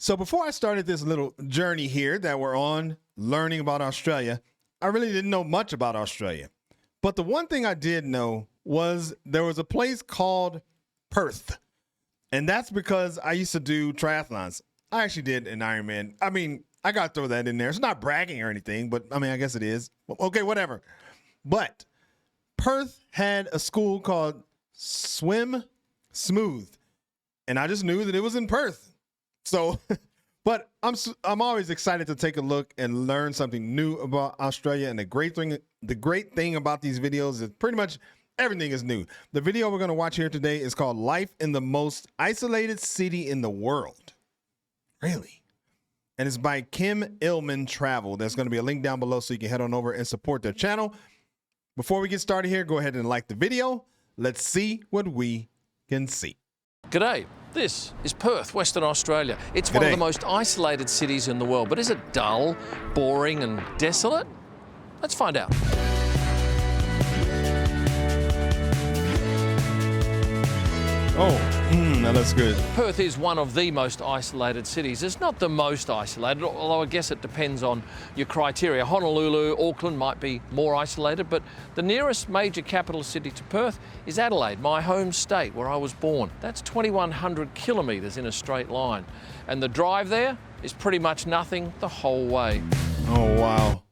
So before I started this little journey here that we're on, learning about Australia, I really didn't know much about Australia. But the one thing I did know was there was a place called Perth. And that's because I used to do triathlons. I actually did an Ironman. I mean, I got to throw that in there. It's not bragging or anything, but I mean, I guess it is. Okay, whatever. But Perth had a school called Swim Smooth. And I just knew that it was in Perth. So, but I'm always excited to take a look and learn something new about Australia. And the great thing about these videos is pretty much everything is new. The video we're going to watch here today is called Life in the Most Isolated City in the World. Really? And it's by Kim Illman Travel. There's going to be a link down below so you can head on over and support their channel. Before we get started here, go ahead and like the video. Let's see what we can see. G'day, this is Perth, Western Australia. It's one of the most isolated cities in the world, but is it dull, boring and desolate? Let's find out. Now that's good. Perth is one of the most isolated cities. It's not the most isolated, although I guess it depends on your criteria. Honolulu, Auckland might be more isolated, but the nearest major capital city to Perth is Adelaide, my home state where I was born. That's 2,100 kilometres in a straight line. And the drive there is pretty much nothing the whole way. Oh, wow.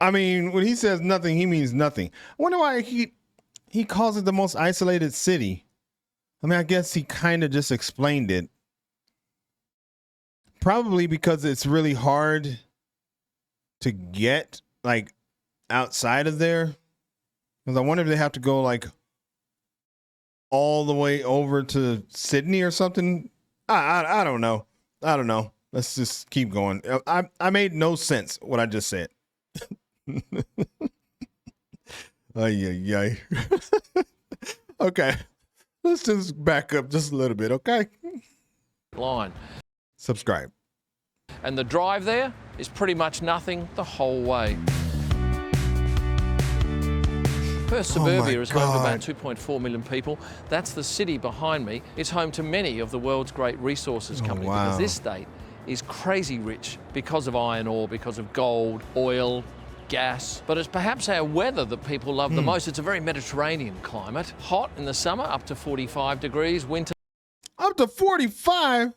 I mean, when he says nothing, he means nothing. I wonder why he calls it the most isolated city. I mean, I guess he kind of just explained it. Probably because it's really hard to get, like, outside of there. Because I wonder if they have to go, like, all the way over to Sydney or something. I don't know. I don't know. Let's just keep going. I made no sense what I just said. Ay. Okay. Let's just back up just a little bit, okay? Line. Subscribe. And the drive there is pretty much nothing the whole way. Perth suburbia is home to about 2.4 million people. That's the city behind me. It's home to many of the world's great resources companies because this state is crazy rich because of iron ore, because of gold, oil, gas, but it's perhaps our weather that people love the most. It's a very Mediterranean climate. Hot in the summer, up to 45 degrees. Winter. Up to 45?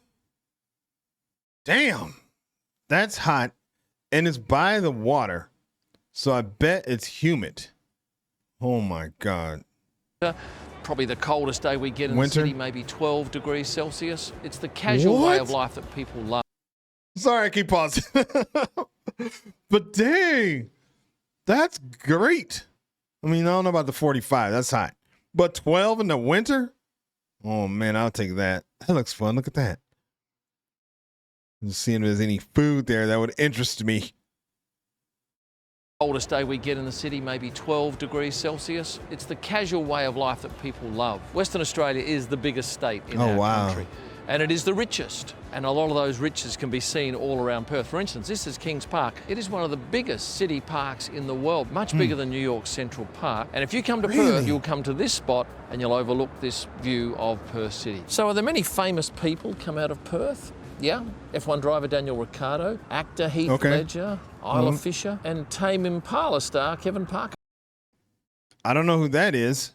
Damn. That's hot. And it's by the water. So I bet it's humid. Oh my God. Probably the coldest day we get in Winter? the city, maybe 12 degrees Celsius. It's the casual way of life that people love. Sorry, I keep pausing. But dang. That's great. I mean, I don't know about the 45. That's hot. But 12 in the winter? Oh, man, I'll take that. That looks fun. Look at that. Just seeing if there's any food there that would interest me. Coldest day we get in the city, maybe 12 degrees Celsius. It's the casual way of life that people love. Western Australia is the biggest state in our country. And it is the richest. And a lot of those riches can be seen all around Perth. For instance, this is Kings Park. It is one of the biggest city parks in the world, much bigger than New York Central Park. And if you come to Perth, you'll come to this spot and you'll overlook this view of Perth City. So are there many famous people come out of Perth? Yeah, F1 driver Daniel Ricciardo, actor Heath Ledger, Isla Fisher, and Tame Impala star Kevin Parker. I don't know who that is.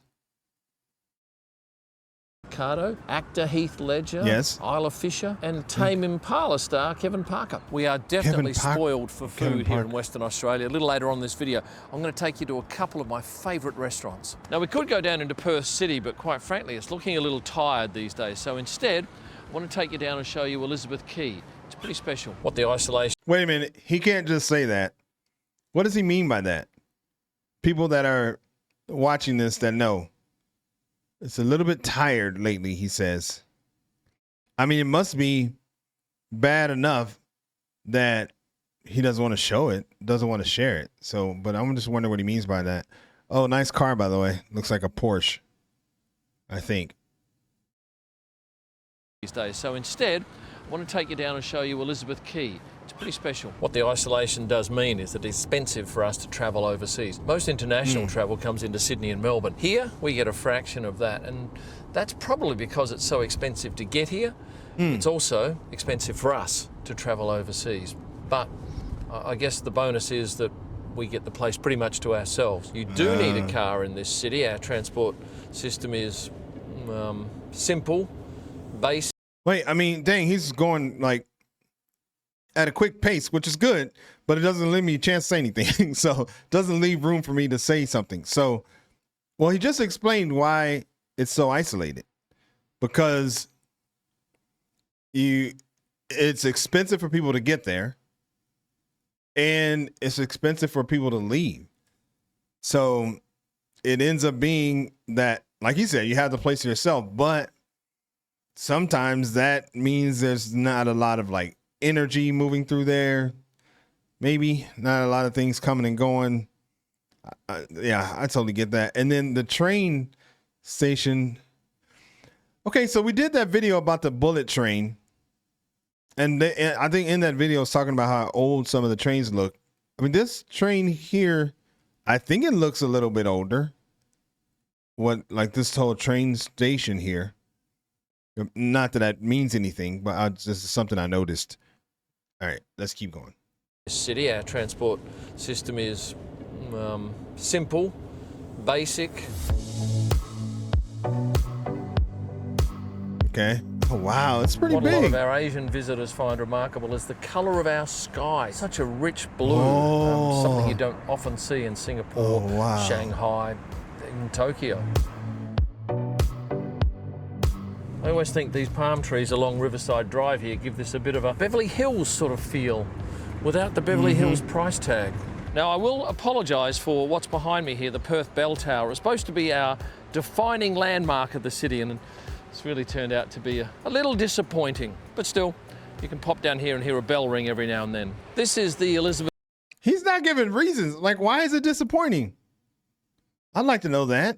Ricardo, actor Heath Ledger, yes, Isla Fisher, and Tame Impala star Kevin Parker. We are definitely spoiled for food here in Western Australia. A little later on in this video, I'm going to take you to a couple of my favourite restaurants. Now, we could go down into Perth City, but quite frankly, it's looking a little tired these days. So instead, I want to take you down and show you Elizabeth Quay. It's pretty special. What the isolation... Wait a minute. He can't just say that. What does he mean by that? People that are watching this that know. It's a little bit tired lately, he says. I mean, it must be bad enough that he doesn't want to show it, doesn't want to share it. So, but I'm just wondering what he means by that. Oh, nice car, by the way. Looks like a Porsche, I think. These days. So instead, I want to take you down and show you Elizabeth Quay. It's pretty special. What the isolation does mean is that it's expensive for us to travel overseas. Most international travel comes into Sydney and Melbourne. Here, we get a fraction of that, and that's probably because it's so expensive to get here It's also expensive for us to travel overseas. But I guess the bonus is that we get the place pretty much to ourselves. You do need a car in this city. Our transport system is simple, basic. Wait, I mean, dang, he's going like at a quick pace, which is good, but it doesn't leave me a chance to say anything. So it doesn't leave room for me to say something. So, well, he just explained why it's so isolated, because it's expensive for people to get there, and it's expensive for people to leave. So it ends up being that, like he said, you have the place to yourself, but sometimes that means there's not a lot of like energy moving through there. Maybe not a lot of things coming and going. Yeah, I totally get that. And then the train station. Okay, so we did that video about the bullet train. And I think in that video, it's talking about how old some of the trains look. I mean, this train here, I think it looks a little bit older. Like this whole train station here. Not that that means anything, but this is something I noticed. All right, let's keep going. City, our transport system is simple, basic. Okay. Oh, wow, it's pretty big. What a lot of our Asian visitors find remarkable is the colour of our sky. Such a rich blue, something you don't often see in Singapore, Shanghai, in Tokyo. I always think these palm trees along Riverside Drive here give this a bit of a Beverly Hills sort of feel without the Beverly Hills price tag. Now, I will apologise for what's behind me here, the Perth Bell Tower. It's supposed to be our defining landmark of the city, and it's really turned out to be a little disappointing. But still, you can pop down here and hear a bell ring every now and then. This is the Elizabeth... He's not giving reasons. Like, why is it disappointing? I'd like to know that.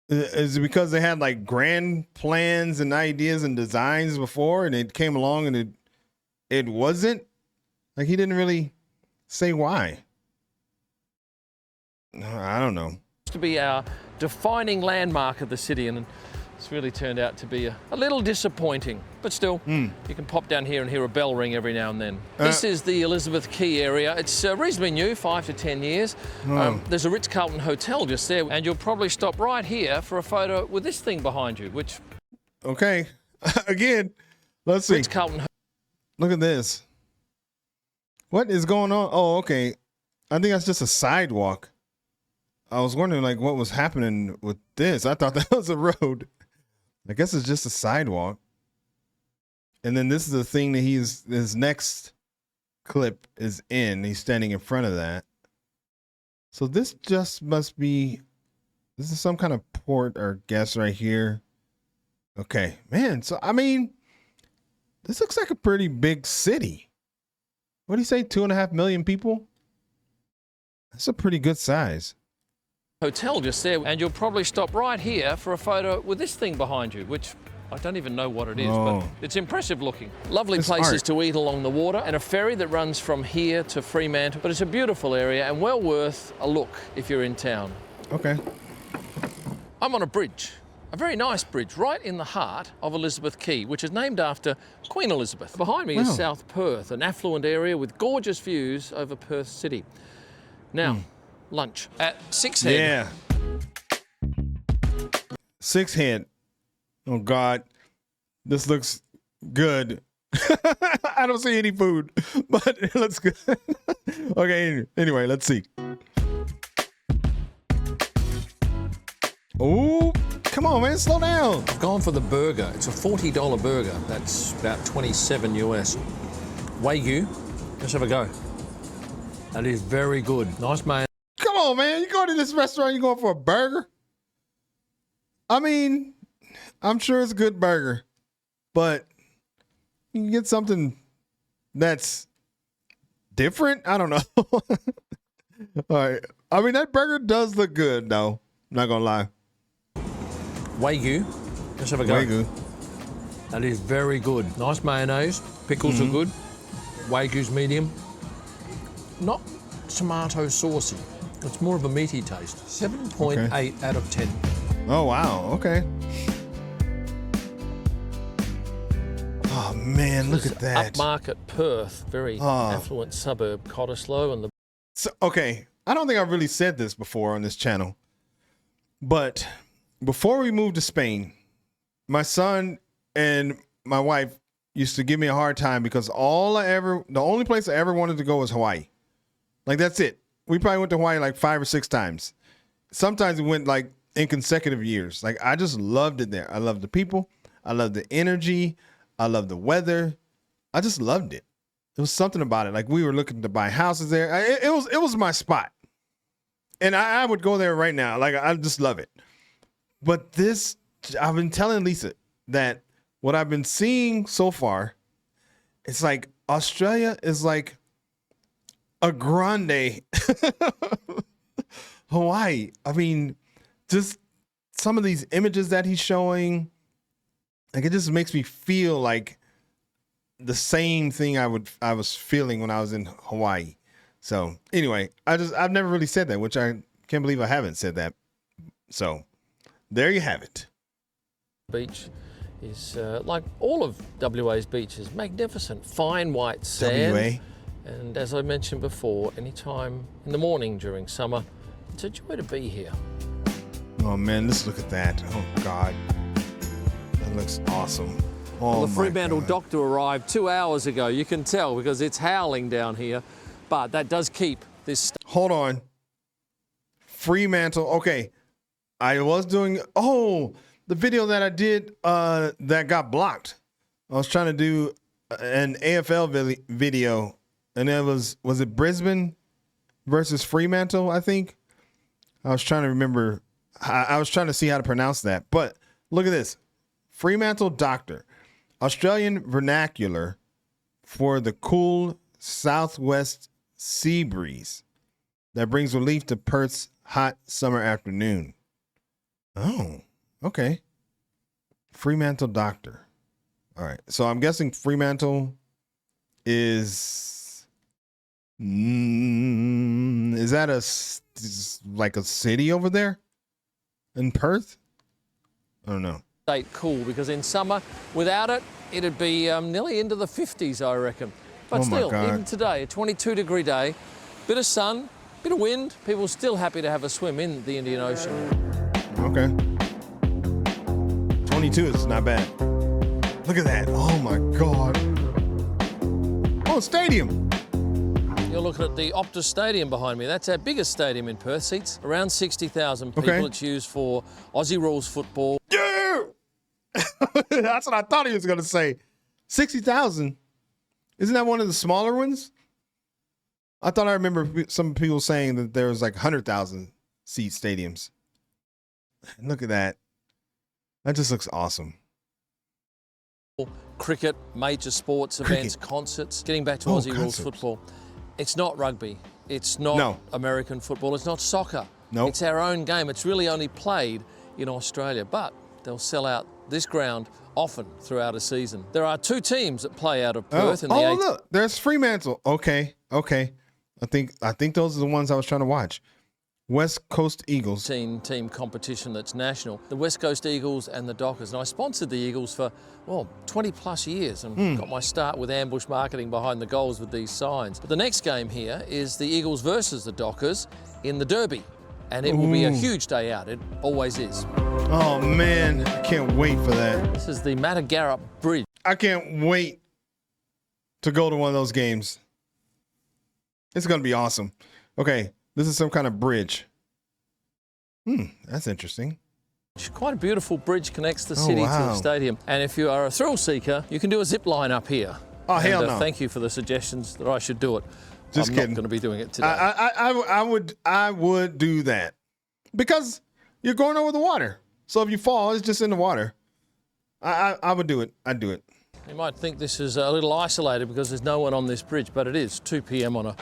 Is it because they had like grand plans and ideas and designs before, and it came along and it wasn't? Like, he didn't really say why. I don't know. To be our defining landmark of the city, and it's really turned out to be a little disappointing. But still, you can pop down here and hear a bell ring every now and then. This is the Elizabeth Quay area. It's reasonably new, 5 to 10 years. There's a Ritz-Carlton hotel just there, and you'll probably stop right here for a photo with this thing behind you, which... Okay. Again, let's see. Ritz-Carlton. Look at this. What is going on? Oh, okay. I think that's just a sidewalk. I was wondering like what was happening with this. I thought that was a road. I guess it's just a sidewalk. And then this is the thing that his next clip is in. He's standing in front of that. So this just must be, this is some kind of port or guess right here. Okay, man. So, I mean, this looks like a pretty big city. What do you say? 2.5 million people? That's a pretty good size. Hotel just there, and you'll probably stop right here for a photo with this thing behind you, which I don't even know what it is, but it's impressive looking. Lovely places to eat along the water, and a ferry that runs from here to Fremantle. But it's a beautiful area and well worth a look if you're in town. Okay. I'm on a bridge, a very nice bridge, right in the heart of Elizabeth Quay, which is named after Queen Elizabeth. Behind me is South Perth, an affluent area with gorgeous views over Perth City. Now, lunch at Six Head. Yeah. Six Head. Oh, God. This looks good. I don't see any food, but it looks good. Okay, anyway, let's see. Oh, come on, man. Slow down. I've gone for the burger. It's a $40 burger. That's about 27 US. Wagyu. Let's have a go. That is very good. Nice, man. Come on, man. You go to this restaurant, you going for a burger? I mean, I'm sure it's a good burger, but you can get something that's different. I don't know. All right. I mean, that burger does look good, though. I'm not going to lie. Wagyu. Let's have a go. Wagyu. That is very good. Nice mayonnaise. Pickles are good. Wagyu's medium. Not tomato saucy. It's more of a meaty taste. 7.8 out of 10. Oh, wow. Okay. Oh man, look at that. Upmarket Perth, very affluent suburb, Cottesloe, and the. So, okay, I don't think I've really said this before on this channel, but before we moved to Spain, my son and my wife used to give me a hard time because the only place I ever wanted to go was Hawaii. Like, that's it. We probably went to Hawaii like 5 or 6 times. Sometimes we went like in consecutive years. Like, I just loved it there. I loved the people. I loved the energy. I loved the weather. I just loved it. There was something about it. Like, we were looking to buy houses there. It was my spot. And I would go there right now. Like, I just love it. But this, I've been telling Lisa that what I've been seeing so far, it's like Australia is like a grande Hawaii. I mean, just some of these images that he's showing, like, it just makes me feel like the same thing I was feeling when I was in Hawaii. So anyway, I've never really said that, which I can't believe I haven't said that. So there you have it. Beach is like all of WA's beaches, magnificent, fine white sand. WA. And as I mentioned before, anytime in the morning during summer, it's a joy to be here. Oh man, let's look at that. Oh God, that looks awesome. Oh, well, the Fremantle doctor arrived 2 hours ago. You can tell because it's howling down here, but that does keep this. Hold on. Fremantle. Okay, I was doing the video that I did that got blocked. I was trying to do an AFL video, and it was it Brisbane versus Fremantle, I think. I was trying to remember. I was trying to see how to pronounce that. But look at this. Fremantle doctor. Australian vernacular for the cool southwest sea breeze that brings relief to Perth's hot summer afternoon. Oh, okay. Fremantle doctor. All right. So I'm guessing Fremantle is that like a city over there in Perth? I don't know. Cool, because in summer, without it, it'd be nearly into the 50s, I reckon. But still, even today, a 22-degree day, bit of sun, bit of wind, people still happy to have a swim in the Indian Ocean. Okay. 22 is not bad. Look at that. Oh my God. Oh, stadium. You're looking at the Optus Stadium behind me. That's our biggest stadium in Perth. Seats around 60,000 people. Okay. It's used for Aussie rules football. Yeah! That's what I thought he was going to say. 60,000. Isn't that one of the smaller ones? I thought I remember some people saying that there was like 100,000 seat stadiums. Look at that. That just looks awesome. Cricket, major sports events, concerts. Getting back to Aussie rules football. It's not rugby. It's not American football. It's not soccer. No. It's our own game. It's really only played in Australia, but they'll sell out this ground often throughout a season. There are 2 teams that play out of Perth in the look, there's Fremantle. Okay. I think those are the ones I was trying to watch. West Coast Eagles. Team competition that's national. The West Coast Eagles and the Dockers. And I sponsored the Eagles for, 20 plus years and got my start with ambush marketing behind the goals with these signs. But the next game here is the Eagles versus the Dockers in the Derby. And it will be a huge day out. It always is. Oh man, I can't wait for that. This is the Matagarup Bridge. I can't wait to go to one of those games. It's going to be awesome. Okay. This is some kind of bridge. That's interesting. Quite a beautiful bridge connects the city to the stadium. And if you are a thrill seeker, you can do a zip line up here. Oh, hell no. Thank you for the suggestions that I should do it. Just kidding. I'm not going to be doing it today. I would do that because you're going over the water. So if you fall, it's just in the water. I would do it. I'd do it. You might think this is a little isolated because there's no one on this bridge, but it is 2 p.m. on a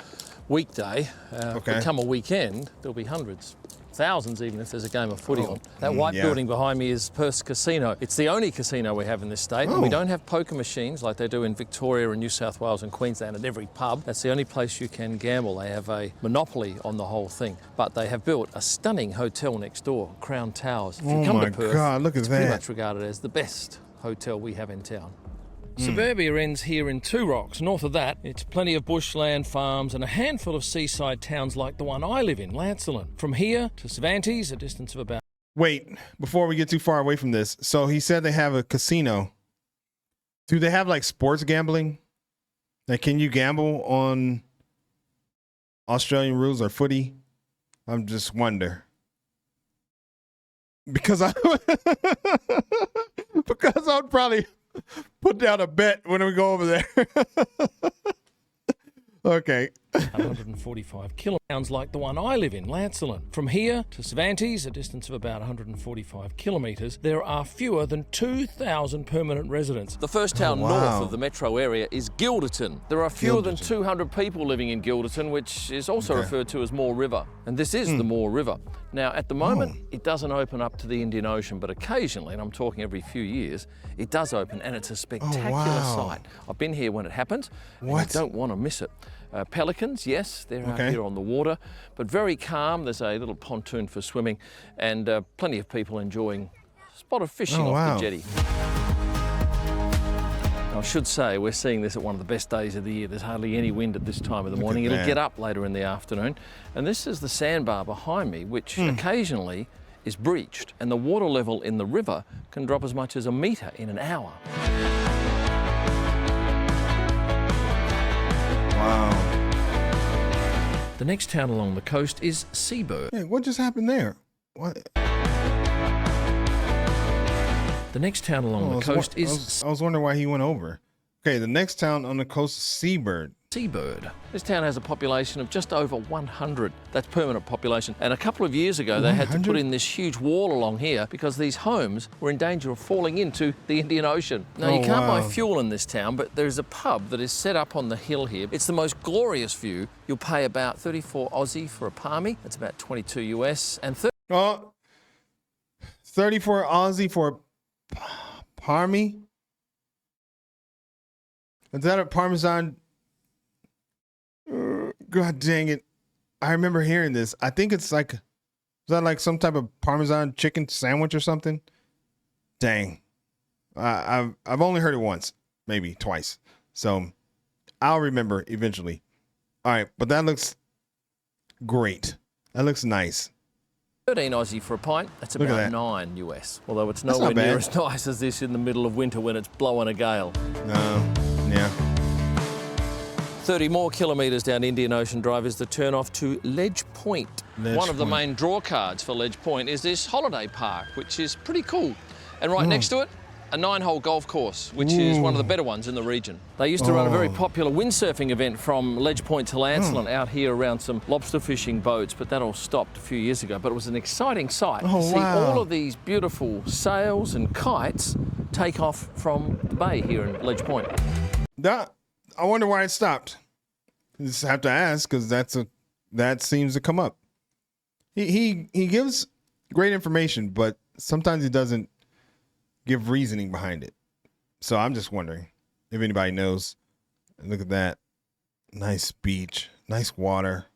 weekday. But come a weekend, there'll be hundreds, thousands even if there's a game of footy on. That white building behind me is Perth's casino. It's the only casino we have in this state. And we don't have poker machines like they do in Victoria and New South Wales and Queensland at every pub. That's the only place you can gamble. They have a monopoly on the whole thing. But they have built a stunning hotel next door, Crown Towers. If you come to Perth, God, look at it's that. pretty much regarded as the best hotel we have in town. Suburbia ends here in Two Rocks. North of that, it's plenty of bushland, farms and a handful of seaside towns like the one I live in, Lancelin. From here to Cervantes, a distance of about... Wait, before we get too far away from this. So he said they have a casino. Do they have like sports gambling? Like, can you gamble on Australian rules or footy? I'm just wonder. Because I would probably put down a bet when we go over there. Okay. 145 kilometres like the one I live in, Lancelin. From here to Cervantes, a distance of about 145 kilometres, there are fewer than 2,000 permanent residents. The first town north of the metro area is Gilderton. There are fewer than 200 people living in Gilderton, which is also referred to as Moore River. And this is the Moore River. Now, at the moment, it doesn't open up to the Indian Ocean, but occasionally, and I'm talking every few years, it does open, and it's a spectacular sight. I've been here when it happens, and you don't want to miss it. Pelicans, yes, they're out here on the water, but very calm. There's a little pontoon for swimming, and plenty of people enjoying a spot of fishing off the jetty. I should say we're seeing this at one of the best days of the year. There's hardly any wind at this time of the morning. It'll get up later in the afternoon. And this is the sandbar behind me, which occasionally is breached, and the water level in the river can drop as much as 1 metre in an hour. Wow. The next town along the coast is Seabird. Hey, what just happened there? What? The next town along the coast is... I was wondering why he went over. Okay, the next town on the coast is Seabird. Seabird. This town has a population of just over 100. That's permanent population. And a couple of years ago, they had to put in this huge wall along here because these homes were in danger of falling into the Indian Ocean. Now, you can't buy fuel in this town, but there's a pub that is set up on the hill here. It's the most glorious view. You'll pay about 34 Aussie for a palmy. That's about 22 US. And 34 Aussie for a palmy? Is that a Parmesan? God dang it. I remember hearing this. I think it's like, is that like some type of Parmesan chicken sandwich or something? Dang. I've only heard it once, maybe twice. So I'll remember eventually. All right, but that looks great. That looks nice. 13 Aussie for a pint, that's about 9 US. Although it's nowhere near as nice as this in the middle of winter when it's blowing a gale. No, yeah. 30 more kilometres down Indian Ocean Drive is the turn-off to Ledge Point. One of the main draw cards for Ledge Point is this holiday park, which is pretty cool. And right next to it, a 9-hole golf course, which is one of the better ones in the region. They used to run a very popular windsurfing event from Ledge Point to Lancelin out here around some lobster fishing boats, but that all stopped a few years ago. But it was an exciting sight to see all of these beautiful sails and kites take off from the bay here in Ledge Point. I wonder why it stopped. You just have to ask, because that seems to come up. He gives great information, but sometimes he doesn't give reasoning behind it. So I'm just wondering if anybody knows. Look at that. Nice beach, nice water.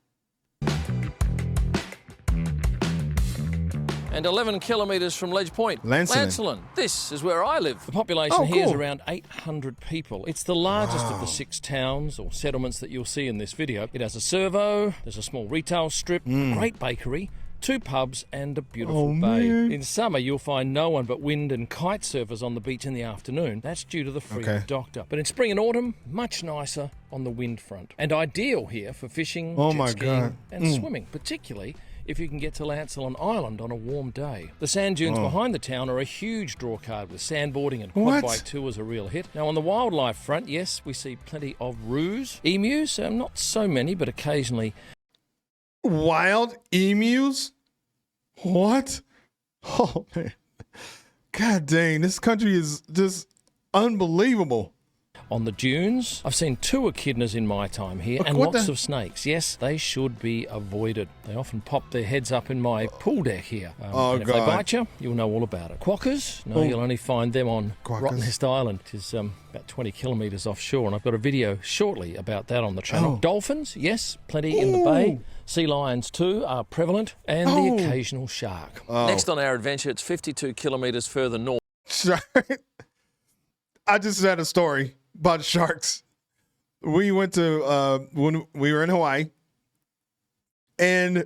And 11 kilometres from Ledge Point, Lancelin. This is where I live. The population here is around 800 people. It's the largest of the 6 towns or settlements that you'll see in this video. It has a servo, there's a small retail strip, a great bakery, 2 pubs and a beautiful bay. In summer, you'll find no one but wind and kite surfers on the beach in the afternoon. That's due to the freedom doctor. But in spring and autumn, much nicer on the wind front. And ideal here for fishing, jet skiing and swimming, particularly if you can get to Lancelin Island on a warm day. The sand dunes behind the town are a huge draw card, with sandboarding and quad bike tours a real hit. Now, on the wildlife front, yes, we see plenty of roos, emus, not so many, but occasionally. Wild emus? What? Oh, man. God dang, this country is just unbelievable. On the dunes, I've seen 2 echidnas in my time here, and lots of snakes. Yes, they should be avoided. They often pop their heads up in my pool deck here. And if they bite you, you'll know all about it. Quokkas? No, you'll only find them on Rottenest Island, which is about 20 kilometres offshore, and I've got a video shortly about that on the channel. Dolphins? Yes, plenty in the bay. Sea lions too are prevalent, and the occasional shark. Next on our adventure, it's 52 kilometres further north. I just had a story about sharks. We went to when we were in Hawaii, and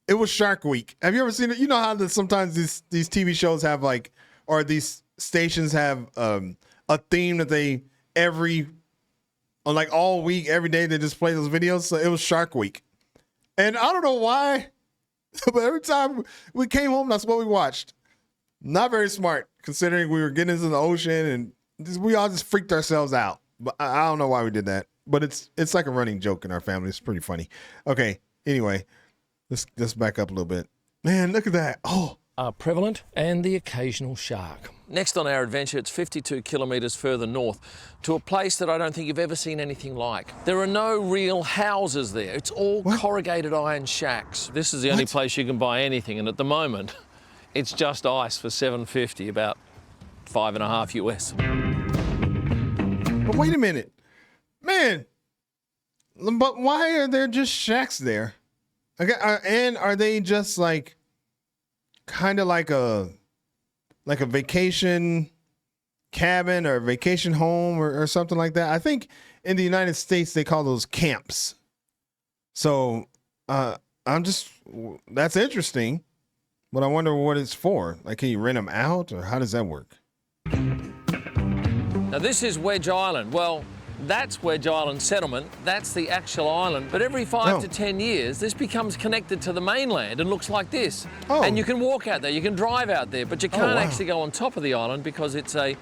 it was Shark Week. Have you ever seen it? You know how sometimes these TV shows have or these stations have a theme that they all week, every day they just play those videos. So it was Shark Week, and I don't know why, but every time we came home, that's what we watched. Not very smart, considering we were getting into the ocean and we all just freaked ourselves out. But I don't know why we did that. But it's like a running joke in our family. It's pretty funny. Okay. Anyway, let's back up a little bit. Man, look at that. Oh. Are prevalent, and the occasional shark. Next on our adventure, it's 52 kilometres further north to a place that I don't think you've ever seen anything like. There are no real houses there. It's all corrugated iron shacks. This is the only place you can buy anything, and at the moment, it's just ice for $7.50, about $5.50 US. But wait a minute, man. But why are there just shacks there? Okay, and are they just kind of like a vacation cabin or vacation home or something like that? I think in the United States they call those camps. So that's interesting, but I wonder what it's for. Can you rent them out, or how does that work? Now this is Wedge Island. Well, that's Wedge Island settlement. That's the actual island. But every 5 to 10 years, this becomes connected to the mainland and looks like this. Oh. And you can walk out there, you can drive out there, but you can't actually go on top of the island because it's a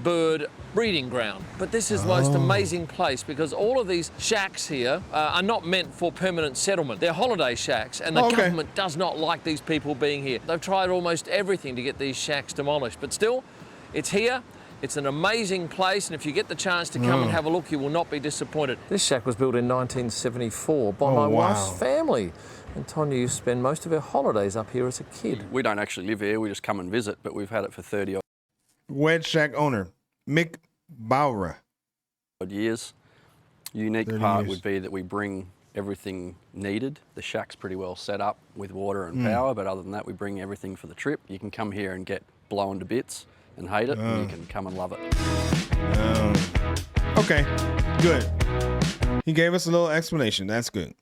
bird breeding ground. But this is the most amazing place because all of these shacks here are not meant for permanent settlement. They're holiday shacks, and the government does not like these people being here. They've tried almost everything to get these shacks demolished, but still, it's here. It's an amazing place, and if you get the chance to come and have a look, you will not be disappointed. This shack was built in 1974 by my wife's family. And Tonya used to spend most of her holidays up here as a kid. We don't actually live here, we just come and visit, but we've had it for 30 Wedge Shack owner, Mick Bowra. odd years. Unique part would be that we bring everything needed. The shack's pretty well set up with water and power, but other than that, we bring everything for the trip. You can come here and get blown to bits and hate it, and you can come and love it. Okay, good. He gave us a little explanation. That's good.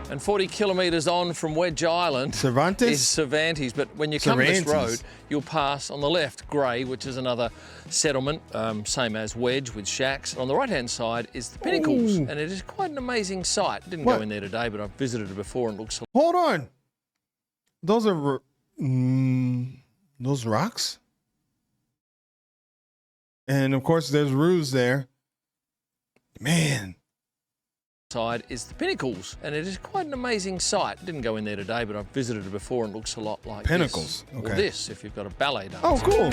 And 40 kilometres on from Wedge Island is Cervantes. But when you come this road, you'll pass on the left Quay, which is another settlement, same as Wedge with shacks. On the right-hand side is the Pinnacles, and it is quite an amazing site. Didn't go in there today, but I've visited it before and it looks... Hold on. Those are... those rocks? And of course there's roofs there. Man. Side is the Pinnacles, and it is quite an amazing site. Didn't go in there today, but I've visited it before and it looks a lot like Pinnacles. This. Okay. Or this, if you've got a ballet dance. Oh, cool.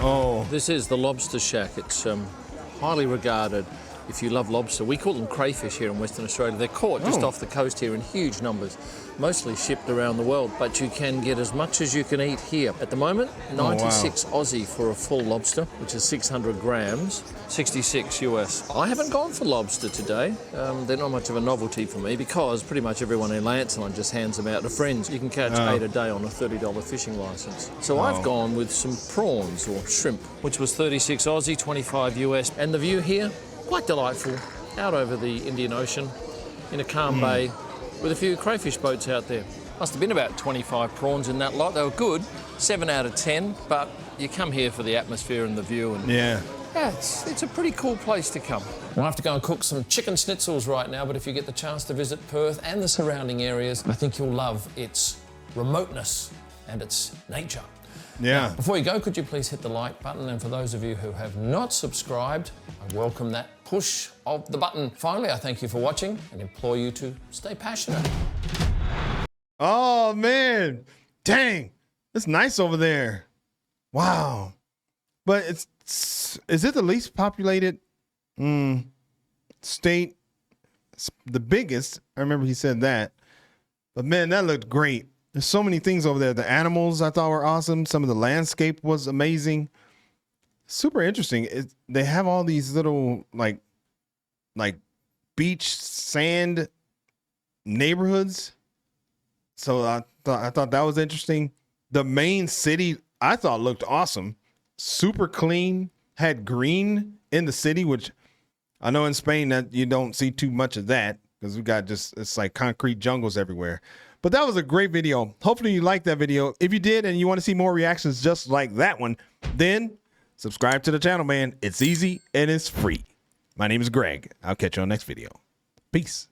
Oh. This is the Lobster Shack. It's highly regarded. If you love lobster, we call them crayfish here in Western Australia. They're caught just off the coast here in huge numbers, mostly shipped around the world, but you can get as much as you can eat here. At the moment, 96 Aussie for a full lobster, which is 600 grams, 66 US. I haven't gone for lobster today. They're not much of a novelty for me because pretty much everyone in Lancelin just hands them out to friends. You can catch 8 a day on a $30 fishing licence. So I've gone with some prawns or shrimp, which was 36 Aussie, 25 US. And the view here, quite delightful, out over the Indian Ocean in a calm bay with a few crayfish boats out there. Must have been about 25 prawns in that lot. They were good, 7 out of 10, but you come here for the atmosphere and the view. And yeah, it's a pretty cool place to come. I'll have to go and cook some chicken schnitzels right now, but if you get the chance to visit Perth and the surrounding areas, I think you'll love its remoteness and its nature. Yeah. Now, before you go, could you please hit the like button? And for those of you who have not subscribed, I welcome that push of the button. Finally, I thank you for watching and implore you to stay passionate. Oh, man. Dang. It's nice over there. Wow. But is it the least populated state? It's the biggest. I remember he said that. But, man, that looked great. There's so many things over there. The animals I thought were awesome. Some of the landscape was amazing. Super interesting. They have all these little like beach sand neighborhoods. So I thought that was interesting. The main city, I thought, looked awesome. Super clean, had green in the city, which I know in Spain that you don't see too much of that because we got it's like concrete jungles everywhere. But that was a great video. Hopefully you liked that video. If you did and you want to see more reactions just like that one, then subscribe to the channel, man. It's easy and it's free. My name is Greg. I'll catch you on the next video. Peace.